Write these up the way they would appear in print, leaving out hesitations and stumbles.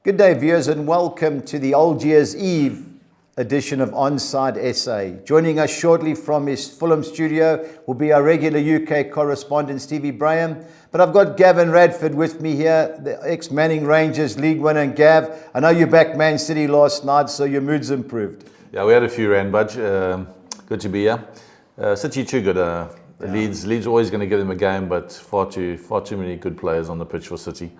Good day, viewers, and welcome to the Old Year's Eve edition of OnSide SA. Joining us shortly from his Fulham studio will be our regular UK correspondent, Stevie Braham. But I've got Gavin Radford with me here, the ex-Manning Rangers league winner. And Gav, I know you backed Man City last night, so your mood's improved. Yeah, we had a few rand, Budge. Good to be here. City too good. Leeds always going to give them a game, but far too many good players on the pitch for City.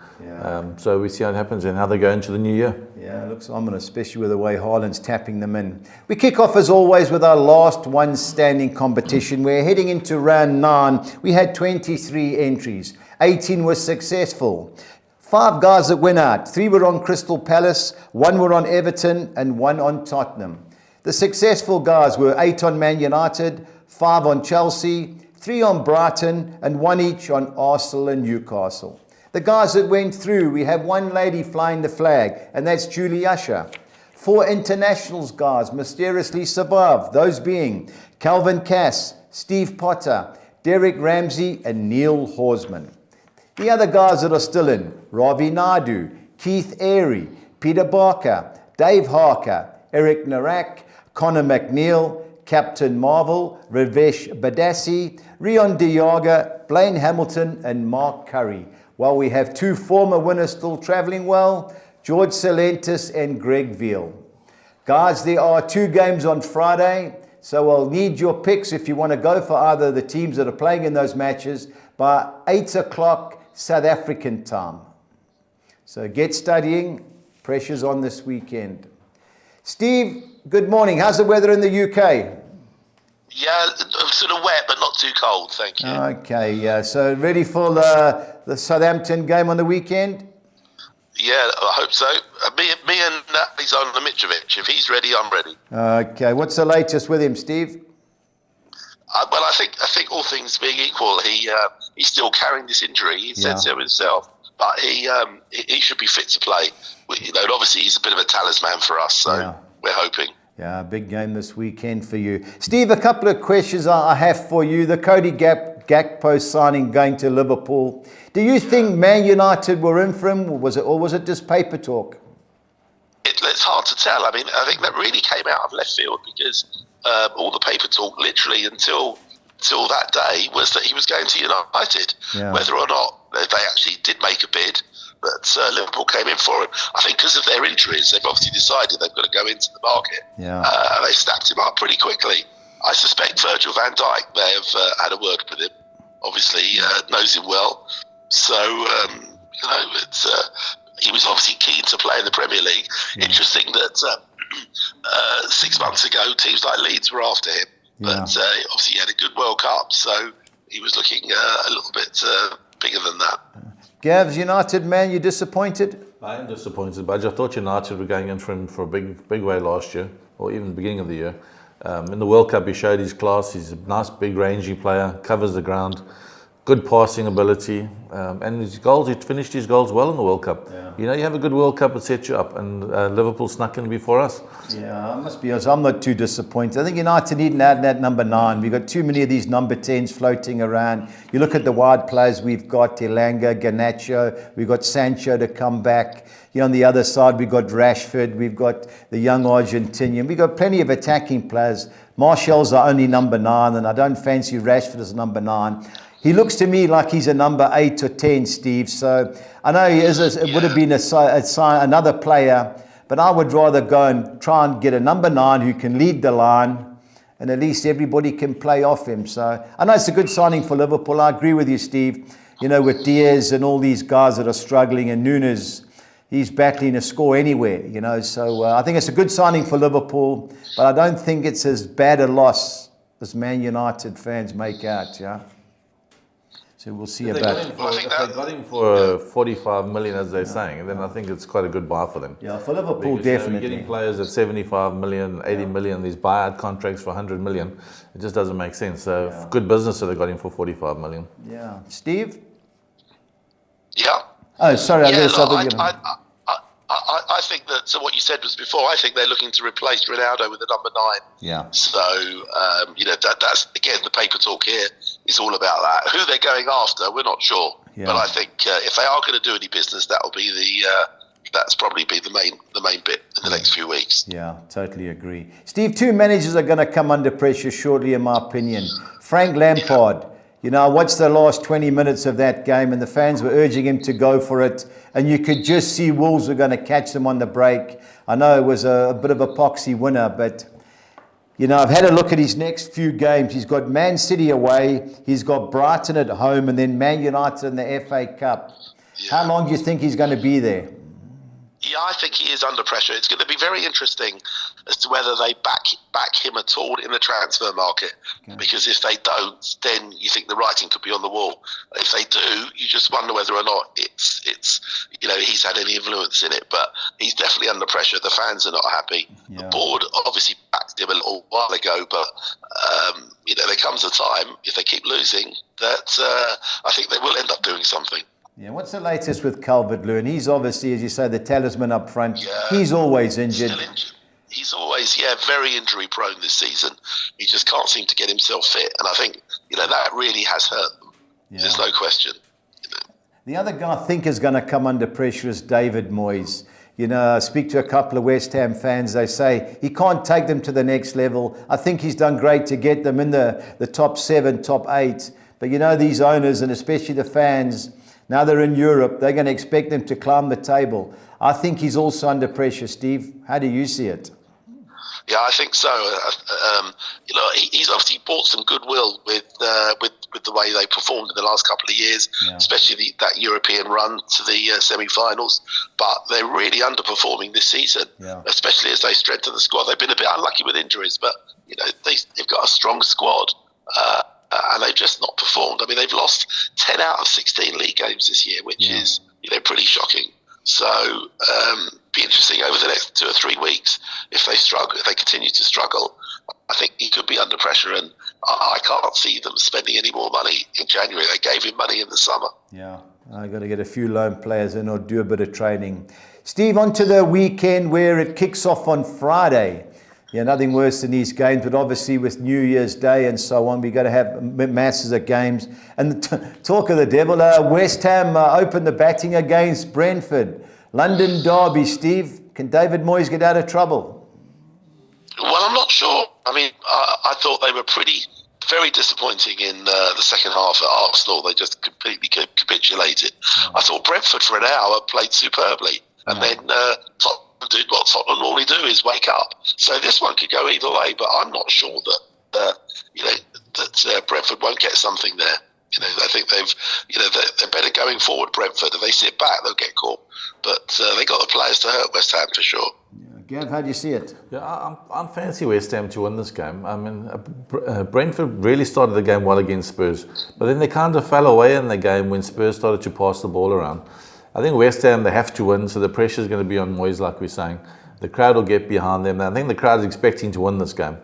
So we see how it happens and how they go into the new year. Yeah, it looks ominous, especially with the way Haaland's tapping them in. We kick off as always with our last one standing competition. We're heading into round 9. We had 23 entries. 18 were successful. 5 guys that went out. 3 were on Crystal Palace, 1 were on Everton, and 1 on Tottenham. The successful guys were 8 on Man United, 5 on Chelsea, 3 on Brighton, and 1 each on Arsenal and Newcastle. The guys that went through, we have 1 lady flying the flag, and that's Julie Usher. 4 internationals guys mysteriously survived, those being Calvin Cass, Steve Potter, Derek Ramsey, and Neil Horsman. The other guys that are still in, Ravi Naidu, Keith Airy, Peter Barker, Dave Harker, Eric Narak, Connor McNeil, Captain Marvel, Ravesh Badassi, Rion Diaga, Blaine Hamilton, and Mark Curry. While we have 2 former winners still travelling well, George Salentis and Greg Veal. Guys, there are 2 games on Friday, so I'll need your picks if you want to go for either of the teams that are playing in those matches by 8 o'clock South African time. So get studying, pressure's on this weekend. Steve, good morning. How's the weather in the UK? Yeah, sort of wet, but not too cold, thank you. Okay, so ready for the Southampton game on the weekend? Yeah, I hope so. Me and Zoran Mitrovic. If he's ready, I'm ready. Okay, what's the latest with him, Steve? Well, I think all things being equal, he's still carrying this injury. He said so himself, but he should be fit to play. And obviously he's a bit of a talisman for us, so we're hoping. Yeah, big game this weekend for you. Steve, a couple of questions I have for you. The Cody Gakpo signing going to Liverpool. Do you think Man United were in for him, or was it just paper talk? It's hard to tell. I mean, I think that really came out of left field because all the paper talk literally until that day was that he was going to United. Yeah. Whether or not they actually did make a bid, but Liverpool came in for him. I think because of their injuries, they've obviously decided they've got to go into the market. Yeah. They snapped him up pretty quickly. I suspect Virgil van Dijk may have had a word with him. Obviously, knows him well. So, he was obviously keen to play in the Premier League. Yeah. Interesting that 6 months ago, teams like Leeds were after him. But obviously he had a good World Cup, so he was looking a little bit bigger than that. Gavs, United, man, you disappointed? I am disappointed, but I thought United were going in for him for a big way last year, or even the beginning of the year. In the World Cup, he showed his class. He's a nice, big, rangy player, covers the ground, good passing ability, and his goals. He finished his goals well in the World Cup. Yeah. You have a good World Cup, it sets you up, and Liverpool snuck in before us. Yeah, I must be honest, I'm not too disappointed. I think United need to add that number 9. We've got too many of these number 10s floating around. You look at the wide players we've got, Elanga, Garnacho, we've got Sancho to come back. On the other side, we've got Rashford, we've got the young Argentinian. We've got plenty of attacking players. Martial's our only number 9, and I don't fancy Rashford as number 9. He looks to me like he's a number 8 or 10, Steve. So I know he is. It would have been another player, but I would rather go and try and get a number 9 who can lead the line, and at least everybody can play off him. So I know it's a good signing for Liverpool. I agree with you, Steve. With Diaz and all these guys that are struggling, and Nunes, he's battling a score anywhere. So I think it's a good signing for Liverpool, but I don't think it's as bad a loss as Man United fans make out. Yeah. So we'll see about it. If they got him for 45 million, as they're saying, then I think it's quite a good buy for them. Yeah, for Liverpool, because, definitely. Getting players at 75 million, 80 million, these buyout contracts for 100 million, it just doesn't make sense. So good business that they got him for 45 million. Yeah. Steve? Yeah. Oh, sorry. I think that what you said was before. I think they're looking to replace Ronaldo with the number 9. Yeah. So that's again the paper talk here is all about that. Who they're going after, we're not sure. Yeah. But I think if they are going to do any business, that'll be that's probably be the main bit in the next few weeks. Yeah, totally agree. Steve, two managers are going to come under pressure shortly, in my opinion. Frank Lampard. Yeah. You know, I watched the last 20 minutes of that game, and the fans were urging him to go for it, and you could just see Wolves were going to catch them on the break. I know it was a bit of a poxy winner, but you know, I've had a look at his next few games. He's got Man City away, he's got Brighton at home, and then Man United in the FA Cup. Yeah. How long do you think he's going to be there? Yeah, I think he is under pressure. It's going to be very interesting as to whether they back him at all in the transfer market. Okay. Because if they don't, then you think the writing could be on the wall. If they do, you just wonder whether or not it's you know, he's had any influence in it. But he's definitely under pressure. The fans are not happy. Yeah. The board obviously backed him a little while ago, but you know, there comes a time if they keep losing that I think they will end up doing something. Yeah, what's the latest with Calvert-Lewin? He's obviously, as you say, the talisman up front. Yeah, he's always injured. He's always, very injury prone this season. He just can't seem to get himself fit. And I think, you know, that really has hurt them. Yeah. There's no question. You know. The other guy I think is going to come under pressure is David Moyes. You know, I speak to a couple of West Ham fans. They say he can't take them to the next level. I think he's done great to get them in the top 7, top 8. But, you know, these owners and especially the fans, now they're in Europe, they're going to expect them to climb the table. I think he's also under pressure, Steve. How do you see it? Yeah, I think so. You know, he's obviously bought some goodwill with the way they performed in the last couple of years, especially that European run to the semi-finals. But they're really underperforming this season, especially as they strengthen the squad. They've been a bit unlucky with injuries, but you know they've got a strong squad. And they've just not performed. I mean, they've lost 10 out of 16 league games this year, which is, you know, pretty shocking. So, be interesting over the next 2 or 3 weeks if they struggle, if they continue to struggle. I think he could be under pressure, and I can't see them spending any more money in January. They gave him money in the summer. Yeah, I've got to get a few loan players in or do a bit of training. Steve, on to the weekend where it kicks off on Friday. Yeah, nothing worse than these games, but obviously with New Year's Day and so on, we've got to have masses of games. And talk of the devil, West Ham opened the batting against Brentford. London derby, Steve. Can David Moyes get out of trouble? Well, I'm not sure. I mean, I thought they were very disappointing in the second half at Arsenal. They just completely capitulated. I thought Brentford for an hour played superbly. And then did what Tottenham normally do, is wake up. So this one could go either way, but I'm not sure that Brentford won't get something there. You know, I think they're better going forward. Brentford, if they sit back, they'll get caught. But they got the players to hurt West Ham for sure. Gav, how do you see it? Yeah, I'm fancy West Ham to win this game. I mean, Brentford really started the game well against Spurs, but then they kind of fell away in the game when Spurs started to pass the ball around. I think West Ham, they have to win, so the pressure is going to be on Moyes, like we're saying. The crowd will get behind them. I think the crowd is expecting to win this game.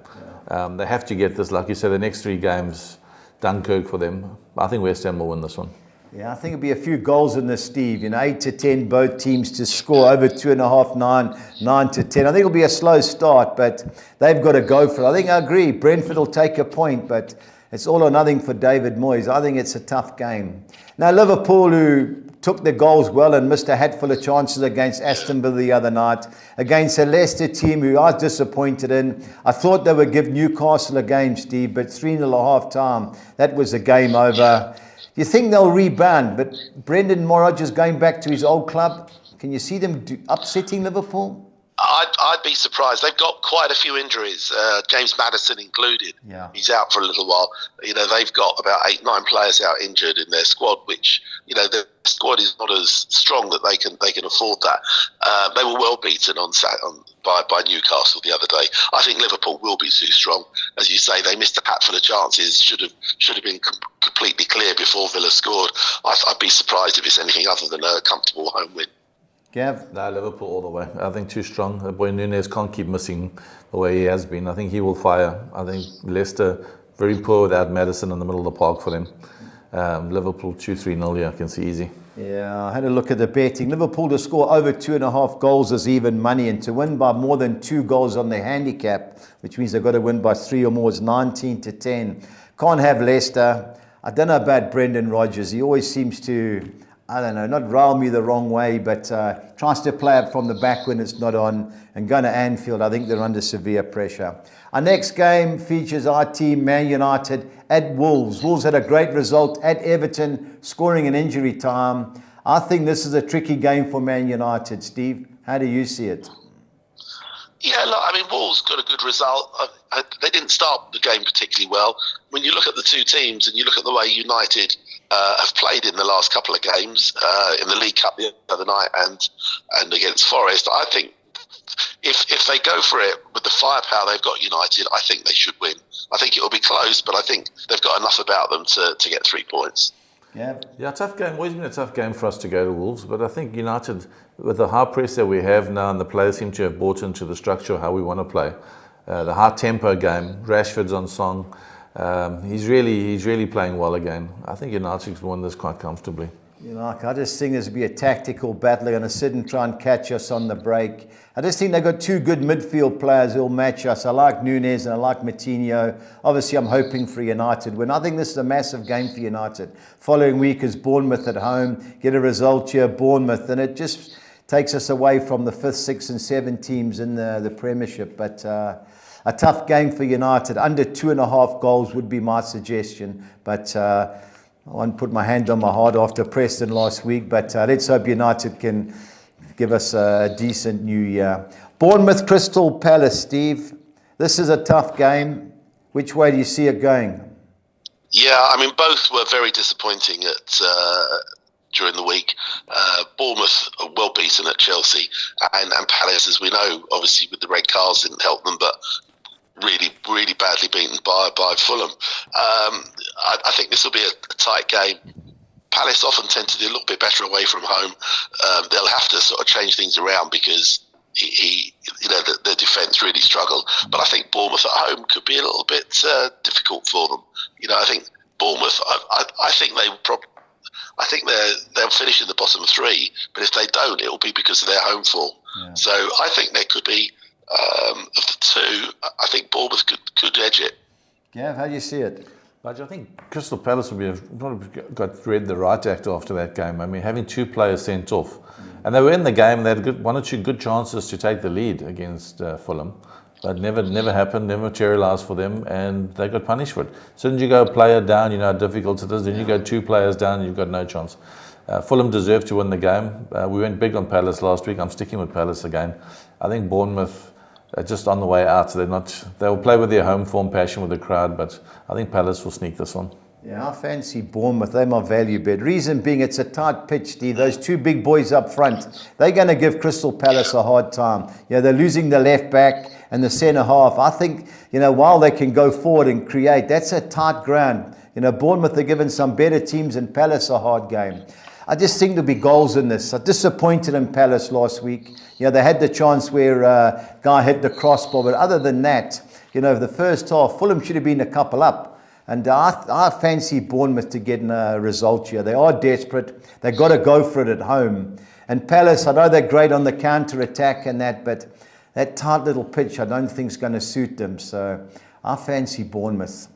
They have to get this, like you said, the next 3 games, Dunkirk for them. I think West Ham will win this one. Yeah, I think it'll be a few goals in this, Steve. You know, 8 to 10, both teams to score over 2.5, 9 to 10. I think it'll be a slow start, but they've got to go for it. I think I agree. Brentford will take a point, but it's all or nothing for David Moyes. I think it's a tough game. Now, Liverpool, who took the goals well and missed a hatful of chances against Aston Villa the other night, against a Leicester team who I was disappointed in. I thought they would give Newcastle a game, Steve, but 3-0 at half time, that was a game over. You think they'll rebound, but Brendan Rodgers going back to his old club, can you see them upsetting Liverpool? I'd be surprised. They've got quite a few injuries, James Maddison included. Yeah. He's out for a little while. You know, they've got about 8-9 players out injured in their squad, which, you know, the squad is not as strong that they can afford that. They were well beaten by Newcastle the other day. I think Liverpool will be too strong. As you say, they missed a hatful of chances. Should have been completely clear before Villa scored. I'd be surprised if it's anything other than a comfortable home win. Gav? No, Liverpool all the way. I think too strong. The boy Núñez can't keep missing the way he has been. I think he will fire. I think Leicester very poor without Maddison in the middle of the park for them. Liverpool 2-3-0, yeah, I can see easy. Yeah, I had a look at the betting. Liverpool to score over 2.5 goals is even money, and to win by more than 2 goals on their handicap, which means they've got to win by 3 or more, is 19 to 10. Can't have Leicester. I don't know about Brendan Rodgers. He always seems to I don't know, not rile me the wrong way, but tries to play it from the back when it's not on, and going to Anfield, I think they're under severe pressure. Our next game features our team, Man United, at Wolves. Wolves had a great result at Everton, scoring in injury time. I think this is a tricky game for Man United. Steve, how do you see it? Yeah, look, I mean, Wolves got a good result. They didn't start the game particularly well. When you look at the two teams and you look at the way United have played in the last couple of games, in the League Cup the other night and against Forest, I think if they go for it with the firepower they've got, United, I think they should win. I think it will be close, but I think they've got enough about them to get 3 points. Yeah, tough game. Always been a tough game for us to go to Wolves, but I think United, with the high press that we have now, and the players seem to have bought into the structure of how we want to play, the high tempo game. Rashford's on song. He's really playing well again. I think United's won this quite comfortably. I just think there's going to be a tactical battle. They're going to sit and try and catch us on the break. I just think they've got 2 good midfield players who'll match us. I like Nunes and I like Moutinho. Obviously, I'm hoping for United win. I think this is a massive game for United. Following week is Bournemouth at home. Get a result here, Bournemouth, and it just takes us away from the 5th, 6th and 7 teams in the Premiership. But a tough game for United. Under 2.5 goals would be my suggestion. But I won't put my hand on my heart after Preston last week. But let's hope United can give us a decent new year. Bournemouth, Crystal Palace, Steve. This is a tough game. Which way do you see it going? Yeah, I mean, both were very disappointing during the week. Bournemouth are well beaten at Chelsea, and Palace, as we know, obviously with the red cards didn't help them, but really badly beaten by Fulham. I think this will be a tight game. Palace often tend to do a little bit better away from home. They'll have to sort of change things around because the defence really struggled. But I think Bournemouth at home could be a little bit difficult for them. I think Bournemouth. I think they'll finish in the bottom 3. But if they don't, it will be because of their home form. Yeah. So I think there could be of the 2. I think Bournemouth could edge it. Yeah, how do you see it? But I think Crystal Palace would have got read the right act after that game. I mean, having 2 players sent off. And they were in the game, they had 1 or 2 good chances to take the lead against Fulham. But never happened, never materialised for them, and they got punished for it. So then you go a player down, you know how difficult it is. Then you go 2 players down, you've got no chance. Fulham deserved to win the game. We went big on Palace last week. I'm sticking with Palace again. I think Bournemouth are just on the way out. They'll play with their home form passion with the crowd, but I think Palace will sneak this one. Yeah, I fancy Bournemouth. They're my value bet. Reason being, it's a tight pitch, Steve. Those 2 big boys up front, they're going to give Crystal Palace a hard time. They're losing the left back and the centre half. I think, while they can go forward and create, that's a tight ground. Bournemouth are giving some better teams and Palace a hard game. I just think there'll be goals in this. I disappointed in Palace last week. They had the chance where Guy hit the crossbar, but other than that, the first half, Fulham should have been a couple up. And I fancy Bournemouth to get a result here. They are desperate. They've got to go for it at home. And Palace, I know they're great on the counter-attack and that, but that tight little pitch I don't think is going to suit them. So I fancy Bournemouth.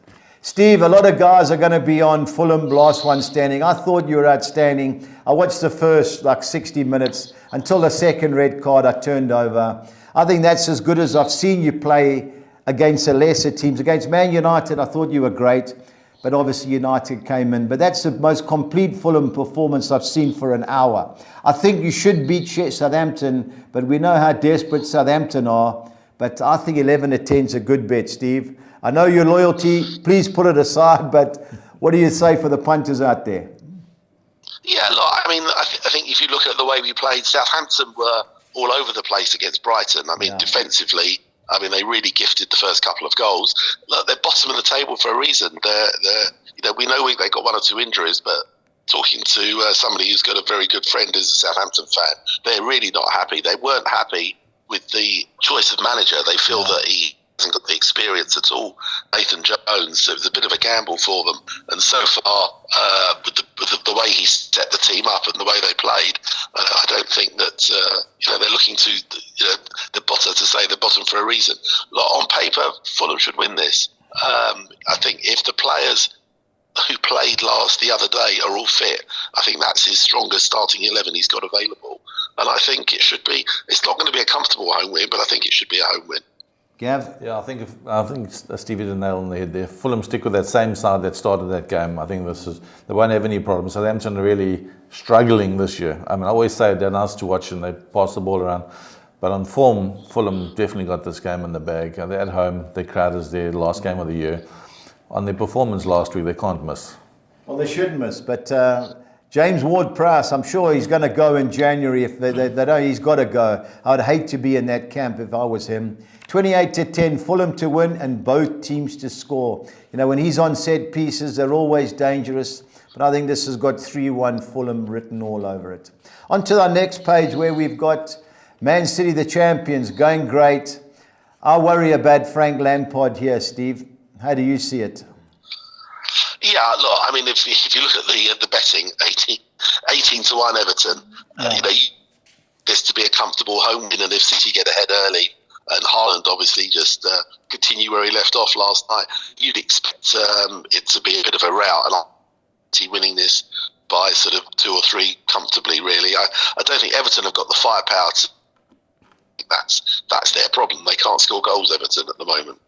Steve, a lot of guys are going to be on Fulham, last one standing. I thought you were outstanding. I watched the first 60 minutes until the second red card I turned over. I think that's as good as I've seen you play against the lesser teams. Against Man United, I thought you were great, but obviously United came in. But that's the most complete Fulham performance I've seen for an hour. I think you should beat Southampton, but we know how desperate Southampton are. But I think 11 to 10 is a good bet, Steve. I know your loyalty, please put it aside, but what do you say for the punters out there? Yeah, look, I mean, I think if you look at the way we played, Southampton were all over the place against Brighton. I mean, defensively, they really gifted the first couple of goals. Look, they're bottom of the table for a reason. We know they got 1 or 2 injuries, but talking to somebody who's got a very good friend who's a Southampton fan, they're really not happy. They weren't happy with the choice of manager. They feel that he hasn't got the experience at all, Nathan Jones. So it was a bit of a gamble for them. And so far, with the way he set the team up and the way they played, I don't think that they're looking to the bottom to say the bottom for a reason. On paper, Fulham should win this. I think if the players who played the other day are all fit. I think that's his strongest starting 11 he's got available. And I think it's not going to be a comfortable home win, but I think it should be a home win. Gav? Yeah, I think Stevie did nail on the head there. Fulham stick with that same side that started that game. I think they won't have any problems. Southampton are really struggling this year. I mean, I always say they're nice to watch and they pass the ball around. But on form, Fulham definitely got this game in the bag. They're at home. Their crowd is their last game of the year. On their performance last week, they can't miss. Well, they shouldn't miss. But James Ward-Prowse, I'm sure he's going to go in January. If they don't, he's got to go. I'd hate to be in that camp if I was him. 28-10, Fulham to win and both teams to score. You know, when he's on set pieces, they're always dangerous. But I think this has got 3-1 Fulham written all over it. On to our next page where we've got Man City, the champions, going great. I worry about Frank Lampard here, Steve. How do you see it? Yeah, look, I mean, if you look at the betting, 18-1 Everton, this to be a comfortable home win, and if City get ahead early, and Haaland obviously just continue where he left off last night, you'd expect it to be a bit of a rout, and City winning this by sort of 2 or 3 comfortably, really. I don't think Everton have got the firepower to. That's their problem. They can't score goals, Everton, at the moment.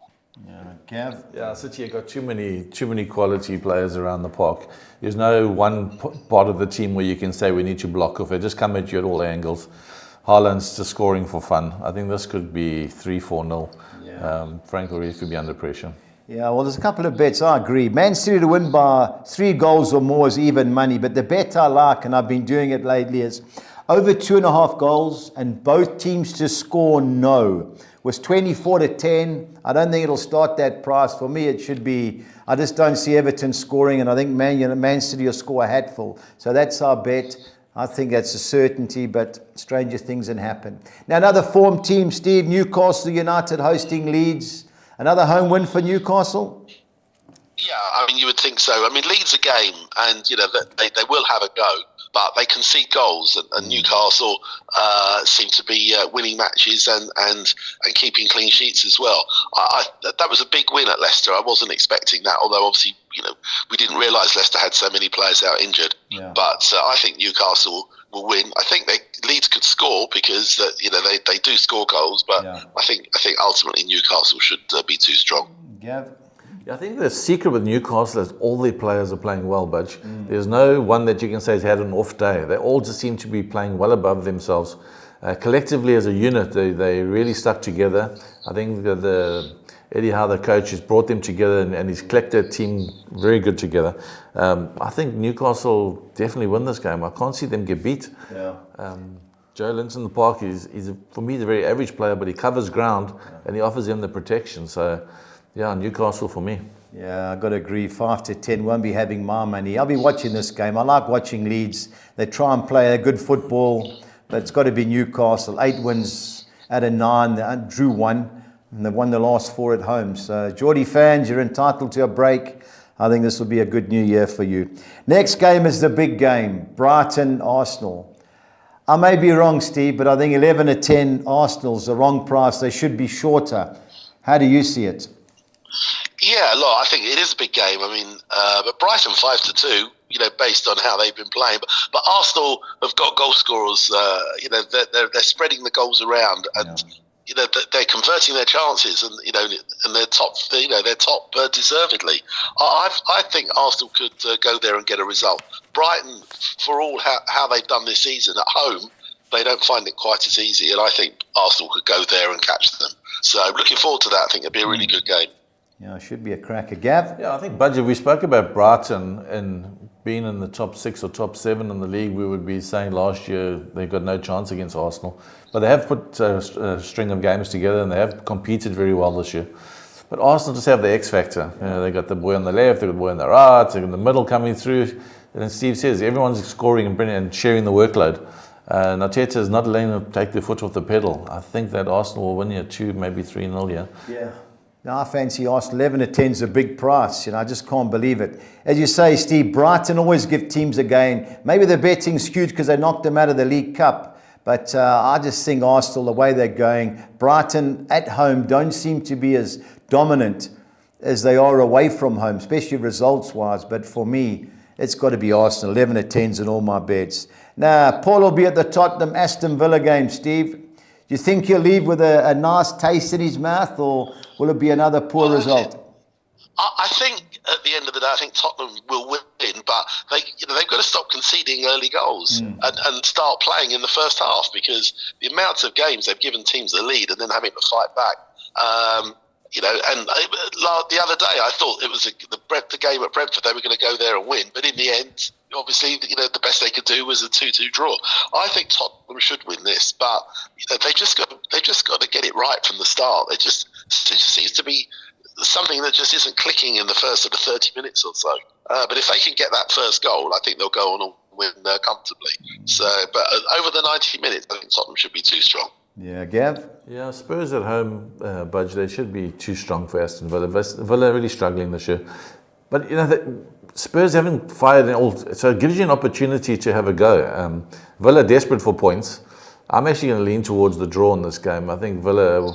Gav? Yeah, City have got too many quality players around the park. There's no one part of the team where you can say we need to block off. They just come at you at all angles. Haaland's just scoring for fun. I think this could be 3-4-0. Frank already could be under pressure. Yeah, well, there's a couple of bets. I agree. Man City to win by 3 goals or more is even money. But the bet I like, and I've been doing it lately, is over 2.5 goals and both teams to score no. Was 24-10. I don't think it'll start that price. For me, it should be. I just don't see Everton scoring, and I think Man City will score a hatful. So that's our bet. I think that's a certainty, but stranger things can happen. Now, another form team, Steve, Newcastle United hosting Leeds. Another home win for Newcastle? Yeah, I mean, you would think so. I mean, Leeds a game, and, they will have a go, but they concede goals, and Newcastle seem to be winning matches and keeping clean sheets as well. That was a big win at Leicester. I wasn't expecting that, although obviously, we didn't realise Leicester had so many players out injured. Yeah. But I think Newcastle will win. I think Leeds could score because they do score goals, but I think ultimately Newcastle should be too strong. Gav? I think the secret with Newcastle is all their players are playing well, Budge. There's no one that you can say has had an off day. They all just seem to be playing well above themselves. Collectively as a unit, they really stuck together. I think Eddie Howe, the coach, has brought them together and he's collected a team very good together. I think Newcastle definitely win this game. I can't see them get beat. Yeah. Joe Linton in the park, for me, he's a very average player, but he covers ground and he offers them the protection. So, yeah, Newcastle for me. Yeah, I've got to agree. 5-10 won't be having my money. I'll be watching this game. I like watching Leeds. They try and play a good football, but it's got to be Newcastle. 8 wins out of 9. They drew 1, and they've won the last 4 at home. So, Geordie fans, you're entitled to a break. I think this will be a good new year for you. Next game is the big game, Brighton-Arsenal. I may be wrong, Steve, but I think 11-10 Arsenal's the wrong price. They should be shorter. How do you see it? Yeah, look, I think it is a big game. I mean, but Brighton 5-2, based on how they've been playing. But Arsenal have got goal scorers. They're spreading the goals around, and they're converting their chances, and they're top. They're top deservedly. I think Arsenal could go there and get a result. Brighton, for all how they've done this season at home, they don't find it quite as easy, and I think Arsenal could go there and catch them. So I'm looking forward to that. I think it'll be a really good game. Yeah, it should be a cracker. Gav? Yeah, I think, Budget, we spoke about Brighton and being in the top 6 or top 7 in the league. We would be saying last year they got no chance against Arsenal. But they have put a string of games together and they have competed very well this year. But Arsenal just have the X factor. They got the boy on the left, they got the boy on the right, they got the middle coming through. And as Steve says, everyone's scoring and sharing the workload. And Arteta is not letting them take their foot off the pedal. I think that Arsenal will win here 2, maybe 3-0 here. Yeah. Now, I fancy Arsenal. 11-10 is a big price. I just can't believe it. As you say, Steve, Brighton always give teams a gain. Maybe the betting's skewed because they knocked them out of the League Cup. But I just think Arsenal, the way they're going, Brighton at home don't seem to be as dominant as they are away from home, especially results-wise. But for me, it's got to be Arsenal. 11 of 10s in all my bets. Now, Paul will be at the Tottenham Aston Villa game, Steve. Do you think he'll leave with a nice taste in his mouth, or will it be another poor result? I think at the end of the day, I think Tottenham will win, but they've got to stop conceding early goals and start playing in the first half, because the amount of games they've given teams the lead and then having to fight back. And the other day I thought it was the game at Brentford, they were going to go there and win, but in the end, obviously, the best they could do was a 2-2 draw. I think Tottenham should win this, but they've just got to get it right from the start. It just seems to be something that just isn't clicking in the first sort of 30 minutes or so. But if they can get that first goal, I think they'll go on and win comfortably. So, but over the 90 minutes, I think Tottenham should be too strong. Yeah, Gav? Yeah, Spurs at home, Budge, they should be too strong for Aston Villa. Villa are really struggling this year. But, Spurs haven't fired in all, so it gives you an opportunity to have a go. Villa desperate for points. I'm actually going to lean towards the draw in this game. I think Villa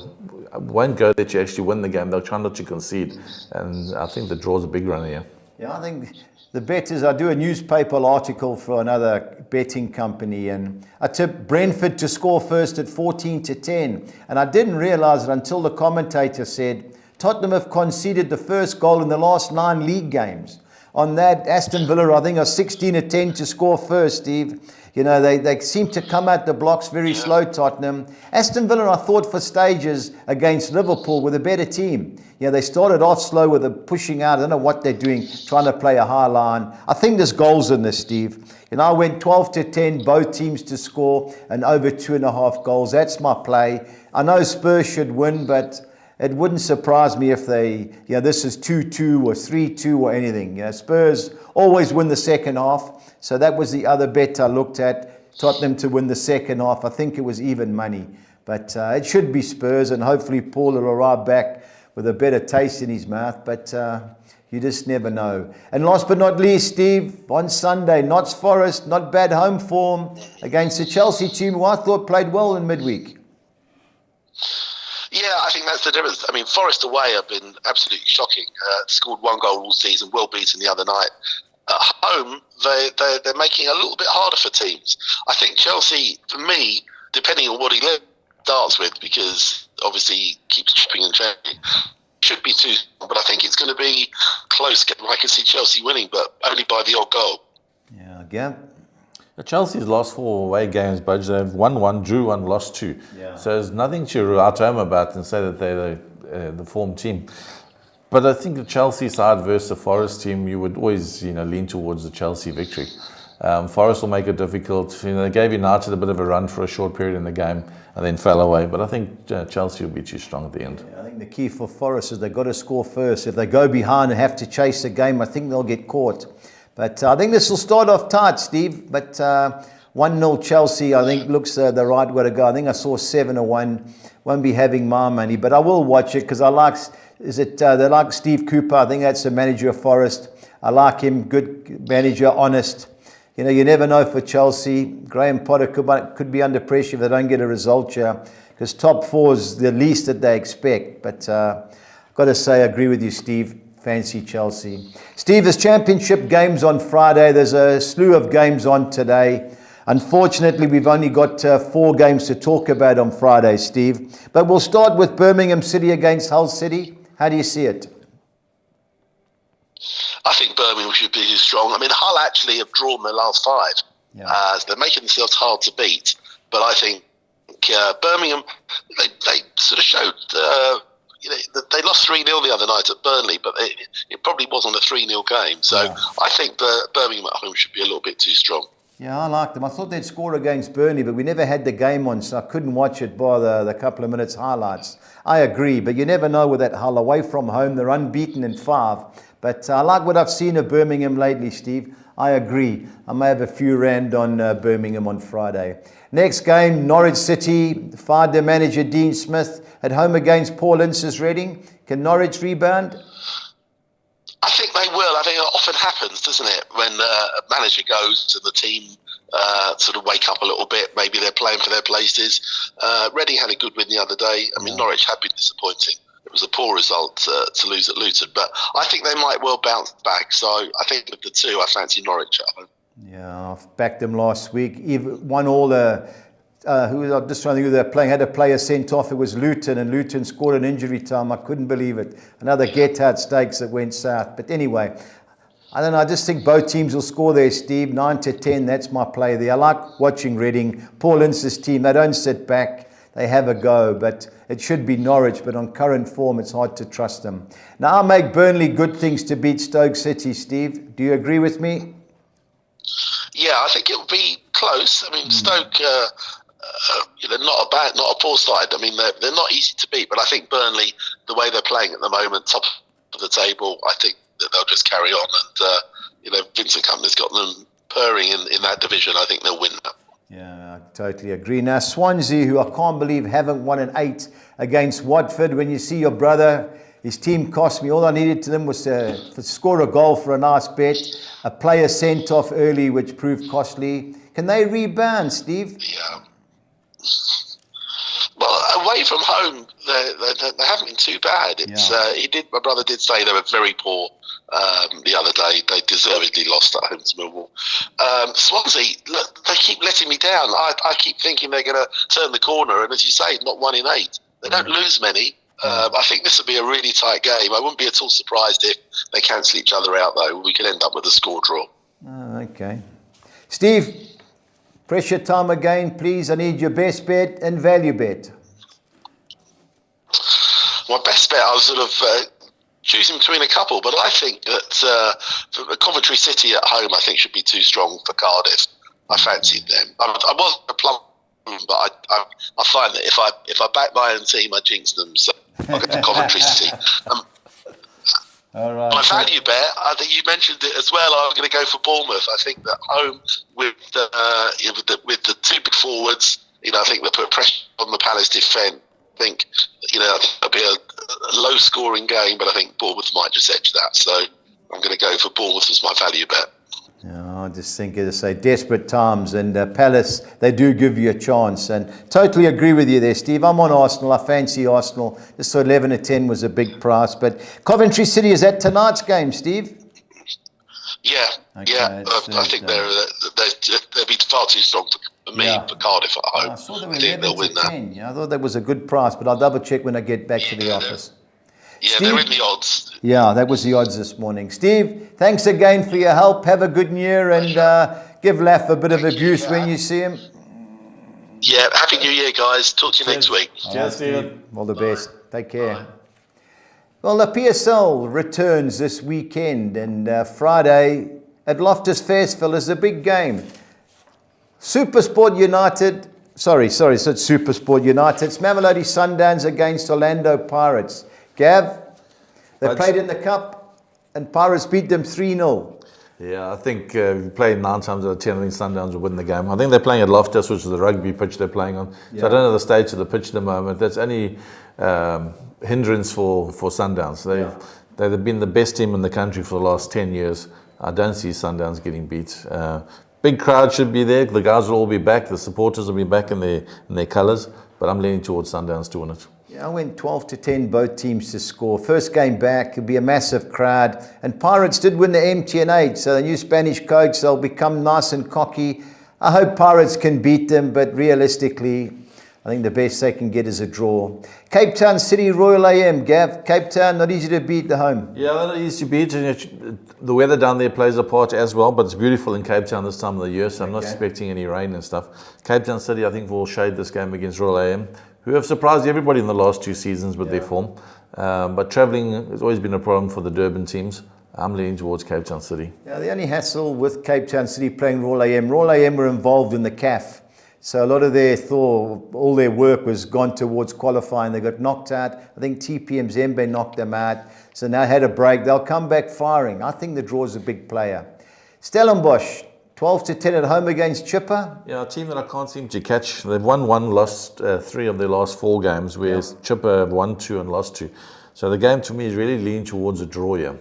won't go there to actually win the game. They'll try not to concede. And I think the draw's a big run here. Yeah, I think the bet is I do a newspaper article for another betting company, and I tipped Brentford to score first at 14-10. And I didn't realise it until the commentator said Tottenham have conceded the first goal in the last 9 league games. On that, Aston Villa, I think, are 16-10 to score first, Steve. They seem to come out the blocks very slow, Tottenham. Aston Villa, I thought, for stages against Liverpool, were the better team. They started off slow with the pushing out. I don't know what they're doing, trying to play a high line. I think there's goals in this, Steve. I went 12-10, both teams to score, and over 2.5 goals. That's my play. I know Spurs should win, but it wouldn't surprise me if this is 2-2 or 3-2 or anything. Spurs always win the second half. So that was the other bet I looked at. Tottenham to win the second half. I think it was even money. But it should be Spurs, and hopefully Paul will arrive back with a better taste in his mouth. But you just never know. And last but not least, Steve, on Sunday, Notts Forest, not bad home form against the Chelsea team, who I thought played well in midweek. Yeah, I think that's the difference. I mean, Forest away have been absolutely shocking. Scored 1 goal all season, well beaten the other night. At home, they're making it a little bit harder for teams. I think Chelsea, for me, depending on what he starts with, because obviously he keeps chipping and changing, should be too, but I think it's going to be close. I can see Chelsea winning, but only by the odd goal. Yeah, again. Chelsea's lost 4 away games, Budge. They've won 1, drew 1, lost 2. Yeah. So there's nothing to write home about and say that they're the form team. But I think the Chelsea side versus the Forest team, you would always, lean towards the Chelsea victory. Forest will make it difficult. They gave United a bit of a run for a short period in the game and then fell away. But I think Chelsea will be too strong at the end. Yeah, I think the key for Forest is they've got to score first. If they go behind and have to chase the game, I think they'll get caught. But I think this will start off tight, Steve. But 1-0 Chelsea, I think, looks the right way to go. I think I saw 7-1. Won't be having my money, but I will watch it because I like. They like Steve Cooper. I think that's the manager of Forest. I like him. Good manager, honest. You never know for Chelsea. Graham Potter could be under pressure if they don't get a result here, because top 4 is the least that they expect. But I've got to say, I agree with you, Steve. Fancy Chelsea. Steve, there's championship games on Friday. There's a slew of games on today. Unfortunately, we've only got 4 games to talk about on Friday, Steve. But we'll start with Birmingham City against Hull City. How do you see it? I think Birmingham should be strong. I mean, Hull actually have drawn their last 5. Yeah. So they're making themselves hard to beat. But I think Birmingham, they sort of showed... they lost 3-0 the other night at Burnley, but it probably wasn't a 3-0 game. So yeah. I think Birmingham at home should be a little bit too strong. Yeah, I like them. I thought they'd score against Burnley, but we never had the game on, so I couldn't watch it by the couple of minutes highlights. I agree, but you never know with that Hull away from home. They're unbeaten in 5. But I like what I've seen of Birmingham lately, Steve. I agree. I may have a few rand on Birmingham on Friday. Next game, Norwich City. Fired their manager, Dean Smith, at home against Paul Ince's Reading. Can Norwich rebound? I think they will. I think it often happens, doesn't it, when a manager goes and the team sort of wake up a little bit. Maybe they're playing for their places. Reading had a good win the other day. I mean, Norwich have been disappointing. was a poor result to lose at Luton. But I think they might well bounce back. So I think of the two, I fancy Norwich at home. Yeah, I've backed them last week. Even won all the. I'm just trying to think who they're playing. Had a player sent off. It was Luton, and Luton scored an injury time. I couldn't believe it. Another get-out stakes that went south. But anyway, I don't know. I just think both teams will score there, Steve. 9-10. That's my play there. I like watching Reading. Paul Ince's team. They don't sit back. They have a go, but it should be Norwich. But on current form, it's hard to trust them. Now, I make Burnley good things to beat Stoke City, Steve. Do you agree with me? Yeah, I think it'll be close. I mean, Stoke, not a poor side. I mean, they're not easy to beat, but I think Burnley, the way they're playing at the moment, top of the table, I think that they'll just carry on. And Vincent Kompany's got them purring in that division. I think they'll win that. Yeah, I totally agree. Now, Swansea, who I can't believe haven't won an 8 against Watford. When you see your brother, his team cost me. All I needed to them was to score a goal for a nice bet. A player sent off early, which proved costly. Can they rebound, Steve? Yeah. Well, away from home, they haven't been too bad. My brother did say they were very poor the other day. They deservedly lost at home to Millwall. Swansea, look, they keep letting me down. I keep thinking they're going to turn the corner, and as you say, not 1 in 8. They don't lose many. I think this will be a really tight game. I wouldn't be at all surprised if they cancel each other out, though. We could end up with a score draw. Oh, okay. Steve, pressure time again, please. I need your best bet and value bet. My best bet, I was sort of choosing between a couple, but I think that Coventry City at home, I think, should be too strong for Cardiff. I fancied them. I wasn't a plum, but I find that if I back my own team, I jinx them. So I'll go to Coventry City. All right. My value bet, I think you mentioned it as well. I'm going to go for Bournemouth. I think that home with the two big forwards, I think they put pressure on the Palace defence. I think it'll be a low-scoring game, but I think Bournemouth might just edge that. So I'm going to go for Bournemouth as my value bet. Yeah, I just think, as I say, desperate times, and Palace, they do give you a chance, and totally agree with you there, Steve. I'm on Arsenal. I fancy Arsenal. Just so 11-10 was a big price, but Coventry City, is that tonight's game, Steve? Yeah, okay, yeah. I think they'll be far too strong for me for Cardiff at home. I saw they were I think they'll win 11-10. Yeah, I thought that was a good price, but I'll double check when I get back to the office. Yeah, Steve? they're in the odds. Yeah, that was the odds this morning. Steve, thanks again for your help. Have a good New Year, and give Laff a bit of abuse when you see him. Yeah, Happy New Year, guys. Talk to you next week. Cheers, Steve. All the best. Take care. Bye. Well, the PSL returns this weekend, and Friday at Loftus Versfeld is a big game. SuperSport United, so it's SuperSport United. It's Mamelodi Sundowns against Orlando Pirates. Gav, they played in the Cup, and Pirates beat them 3-0. Yeah, I think if you play 9 times out of 10, I think Sundowns will win the game. I think they're playing at Loftus, which is the rugby pitch they're playing on. Yeah. So I don't know the stage of the pitch at the moment. That's any hindrance for Sundowns. They've been the best team in the country for the last 10 years. I don't see Sundowns getting beat. Big crowd should be there. The guys will all be back. The supporters will be back in their colours. But I'm leaning towards Sundowns to win it. Yeah, I went 12-10, both teams to score. First game back, it'll be a massive crowd. And Pirates did win the MTN8, so the new Spanish coach, they'll become nice and cocky. I hope Pirates can beat them, but realistically, I think the best they can get is a draw. Cape Town City Royal AM, Gav. Cape Town, not easy to beat the home. Yeah, not easy to beat. The weather down there plays a part as well, but it's beautiful in Cape Town this time of the year, so I'm not expecting any rain and stuff. Cape Town City, I think, will shade this game against Royal AM, who have surprised everybody in the last 2 seasons with their form. But travelling has always been a problem for the Durban teams. I'm leaning towards Cape Town City. Yeah, the only hassle with Cape Town City playing Royal AM were involved in the CAF. So a lot of all their work was gone towards qualifying. They got knocked out. I think TPM Zembe knocked them out. So now had a break. They'll come back firing. I think the draw is a big player. Stellenbosch, 12-10 at home against Chipper. Yeah, a team that I can't seem to catch. They've won 1, lost 3 of their last 4 games, whereas Chipper have won 2 and lost 2. So the game to me is really leaning towards a draw here.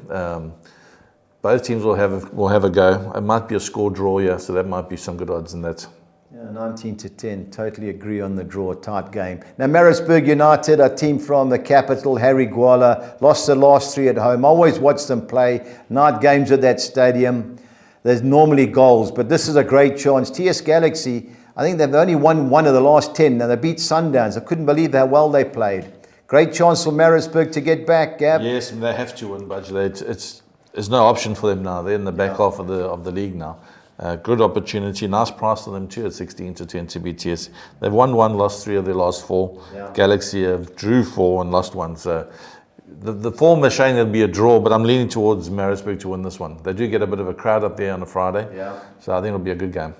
Both teams will have a go. It might be a score draw here, so that might be some good odds in that. Yeah, 19-10, totally agree on the draw, tight game. Now, Maritzburg United, a team from the capital, Harry Gwala, lost the last 3 at home. I always watch them play. Night games at that stadium. There's normally goals, but this is a great chance. TS Galaxy, I think they've only won 1 of the last 10. Now, they beat Sundowns. I couldn't believe how well they played. Great chance for Maritzburg to get back, Gab. Yes, they have to win, but there's no option for them now. They're in the back half of the league now. Good opportunity, nice price for them too at 16-10 to beat TS. They've won 1, lost 3 of their last 4. Yeah. Galaxy have drew 4 and lost 1. So the form is showing it'll be a draw, but I'm leaning towards Maritzburg to win this one. They do get a bit of a crowd up there on a Friday, so I think it'll be a good game.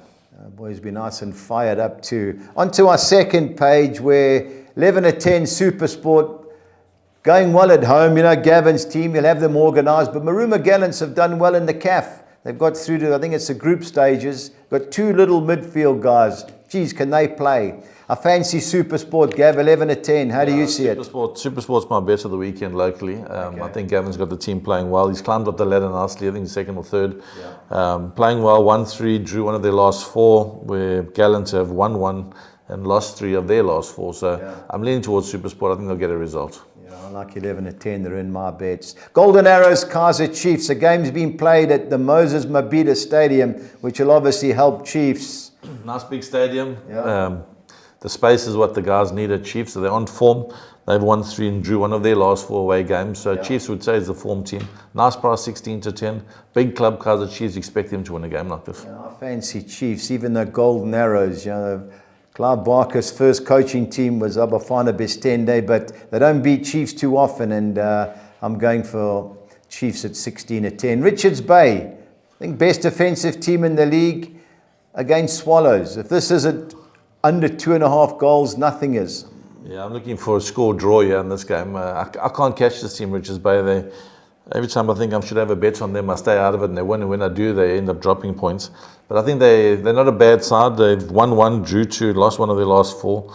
Boys be nice and fired up too. On to our second page where 11-10 Super Sport going well at home. You know, Gavin's team, he'll have them organised, but Maruma Gallants have done well in the CAF. They've got through to, I think it's the group stages. Got 2 little midfield guys. Geez, can they play? I fancy Super Sport, Gav, 11-10. How do you see it? Super Sport's my bet of the weekend locally. I think Gavin's got the team playing well. He's climbed up the ladder nicely. I think second or third. Playing well, 1-3, drew 1 of their last 4, where Gallant have won 1 and lost 3 of their last 4. So I'm leaning towards Super Sport. I think they'll get a result. I like 11-10, they're in my bets. Golden Arrows, Kaiser Chiefs. The game's been played at the Moses Mabhida Stadium, which will obviously help Chiefs. Nice big stadium. The space is what the guys need at Chiefs, so they're on form. They've won 3 and drew 1 of their last 4 away games. So Chiefs would say is the form team. Nice price, 16-10. Big club, Kaiser Chiefs, expect them to win a game like this. I fancy Chiefs, even the Golden Arrows, you know. Clive Barker's first coaching team was Abafana Bestende, but they don't beat Chiefs too often, and I'm going for Chiefs at 16-10. Richards Bay, I think best defensive team in the league against Swallows. If this isn't under 2.5 goals, nothing is. Yeah, I'm looking for a score draw here in this game. I can't catch this team, Richards Bay. Every time I think I should have a bet on them, I stay out of it, and they win. And when I do, they end up dropping points. But I think they're not a bad side. They've won 1, drew 2, lost 1 of their last 4.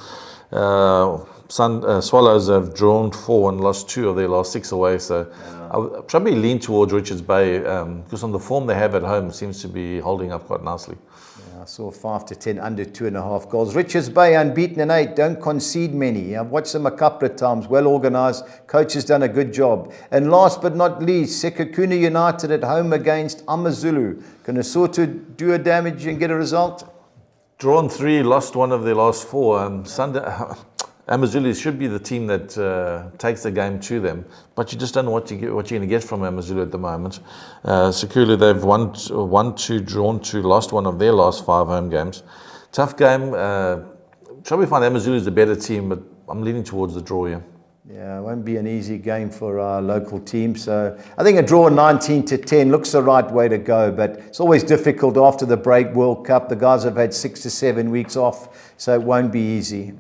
Swallows have drawn 4 and lost 2 of their last 6 away. So I'll probably lean towards Richards Bay because on the form they have at home, it seems to be holding up quite nicely. I saw 5-10 under 2.5 goals. Richards Bay unbeaten in 8, don't concede many. I've watched them a couple of times, well organised. Coach has done a good job. And last but not least, Sekhukhune United at home against AmaZulu. Can Lesotho do a damage and get a result? Drawn 3, lost 1 of their last 4. AmaZulu should be the team that takes the game to them, but you just don't know what you're going to get from AmaZulu at the moment. Sekhukhune, they've won 2, drawn 2, lost 1 of their last 5 home games. Tough game. Probably find AmaZulu is the better team, but I'm leaning towards the draw here. Yeah, it won't be an easy game for our local team. So I think a draw 19-10 looks the right way to go, but it's always difficult after the break World Cup. The guys have had 6 to 7 weeks off, so it won't be easy.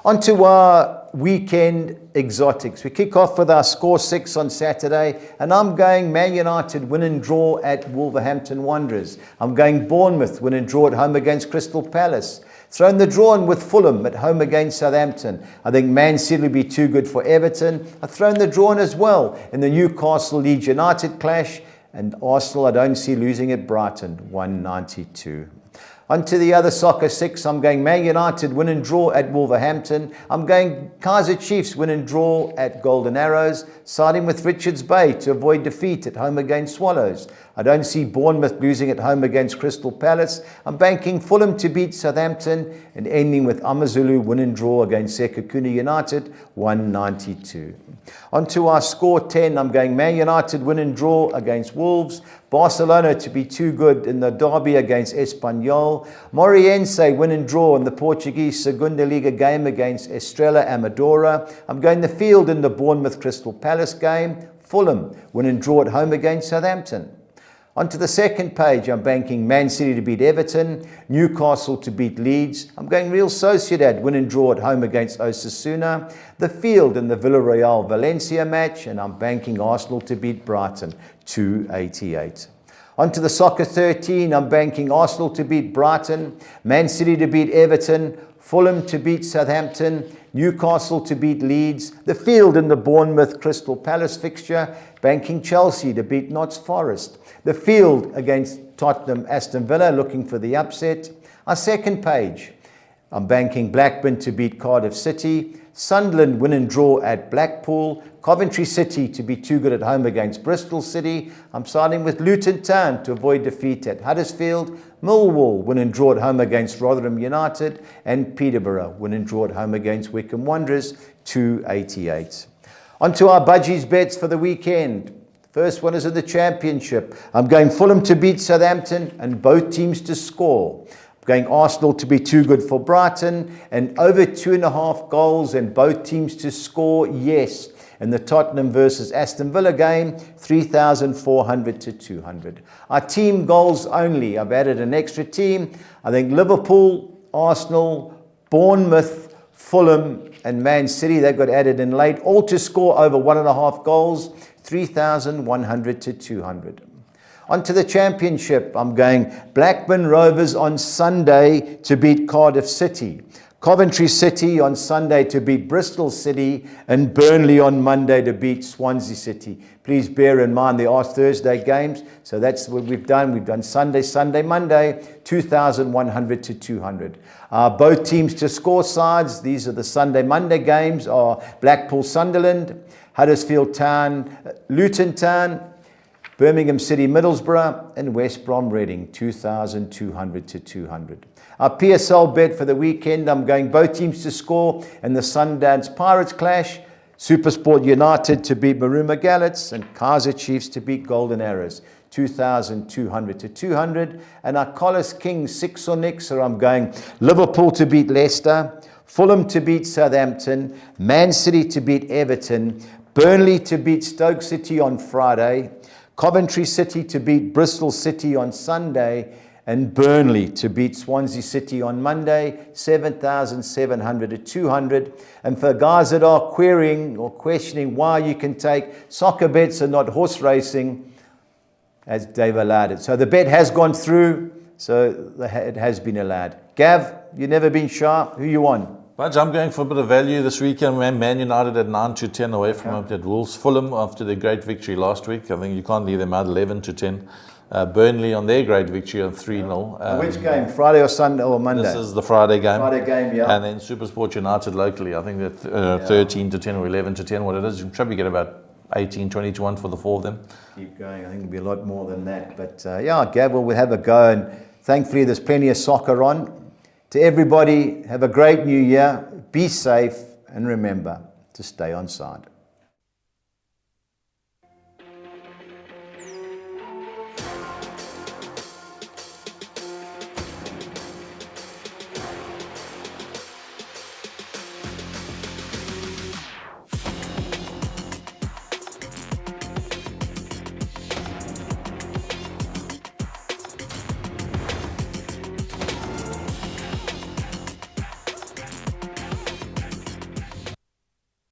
On to our weekend exotics. We kick off with our score 6 on Saturday, and I'm going Man United win and draw at Wolverhampton Wanderers. I'm going Bournemouth win and draw at home against Crystal Palace. Thrown the draw in with Fulham at home against Southampton. I think Man City will be too good for Everton. I've thrown the draw in as well in the Newcastle Leeds United clash. And Arsenal, I don't see losing at Brighton, 192. On to the other soccer 6. I'm going Man United win and draw at Wolverhampton. I'm going Kaiser Chiefs win and draw at Golden Arrows. Siding with Richards Bay to avoid defeat at home against Swallows. I don't see Bournemouth losing at home against Crystal Palace. I'm banking Fulham to beat Southampton and ending with AmaZulu win and draw against Sekhukhune United, 192. On to our score 10. I'm going Man United win and draw against Wolves. Barcelona to be too good in the derby against Espanyol. Moreirense win and draw in the Portuguese Segunda Liga game against Estrela Amadora. I'm going the field in the Bournemouth Crystal Palace game. Fulham win and draw at home against Southampton. On to the second page, I'm banking Man City to beat Everton, Newcastle to beat Leeds. I'm going Real Sociedad win and draw at home against Osasuna, the field in the Villarreal Valencia match, and I'm banking Arsenal to beat Brighton, 288. On to the soccer 13, I'm banking Arsenal to beat Brighton, Man City to beat Everton, Fulham to beat Southampton, Newcastle to beat Leeds, the field in the Bournemouth Crystal Palace fixture, banking Chelsea to beat Notts Forest, the field against Tottenham Aston Villa, looking for the upset. Our second page, I'm banking Blackburn to beat Cardiff City, Sunderland win and draw at Blackpool, Coventry City to be too good at home against Bristol City. I'm siding with Luton Town to avoid defeat at Huddersfield, Millwall win and draw at home against Rotherham United, and Peterborough win and draw at home against Wycombe Wanderers, 288. On to our budgies bets for the weekend. First one is in the Championship. I'm going Fulham to beat Southampton and both teams to score. I'm going Arsenal to be too good for Brighton and over 2.5 goals and both teams to score, yes. In the Tottenham versus Aston Villa game, 3,400 to 200. Our team goals only. I've added an extra team. I think Liverpool, Arsenal, Bournemouth, Fulham and Man City, they got added in late, all to score over 1.5 goals, 3,100 to 200. On to the Championship. I'm going Blackburn Rovers on Sunday to beat Cardiff City. Coventry City on Sunday to beat Bristol City and Burnley on Monday to beat Swansea City. Please bear in mind there are Thursday games, so that's what we've done. We've done Sunday, Monday, 2,100 to 200. Both teams to score sides. These are the Sunday, Monday games are Blackpool Sunderland, Huddersfield Town, Luton Town, Birmingham City Middlesbrough and West Brom Reading, 2,200 to 200. Our PSL bet for the weekend, I'm going both teams to score in the Sundance Pirates clash, Supersport United to beat Maruma Gallants and Kaizer Chiefs to beat Golden Arrows, 2,200 to 200. And our Collis Kings 6 or Nix, so I'm going Liverpool to beat Leicester, Fulham to beat Southampton, Man City to beat Everton, Burnley to beat Stoke City on Friday, Coventry City to beat Bristol City on Sunday, and Burnley to beat Swansea City on Monday, 7,700 to 200. And for guys that are querying or questioning why you can take soccer bets and not horse racing, as Dave allowed it. So the bet has gone through, so it has been allowed. Gav, you've never been sharp. Who you on? Budge, I'm going for a bit of value this weekend. Man United at 9 to 10 away from home at Wolves. Fulham after their great victory last week. I think you can't leave them out 11 to 10. Burnley on their great victory on 3-0. Which game? Friday or Sunday or Monday? This is the Friday game. Friday game, yeah. And then Supersport United locally. I think that 13 to 10 or 11 to 10, what it is. You can probably get about 18, 20 to 1 for the four of them. Keep going. I think it'll be a lot more than that. But Gav will have a go. And thankfully, there's plenty of soccer on. To everybody, have a great new year. Be safe. And remember to stay on side.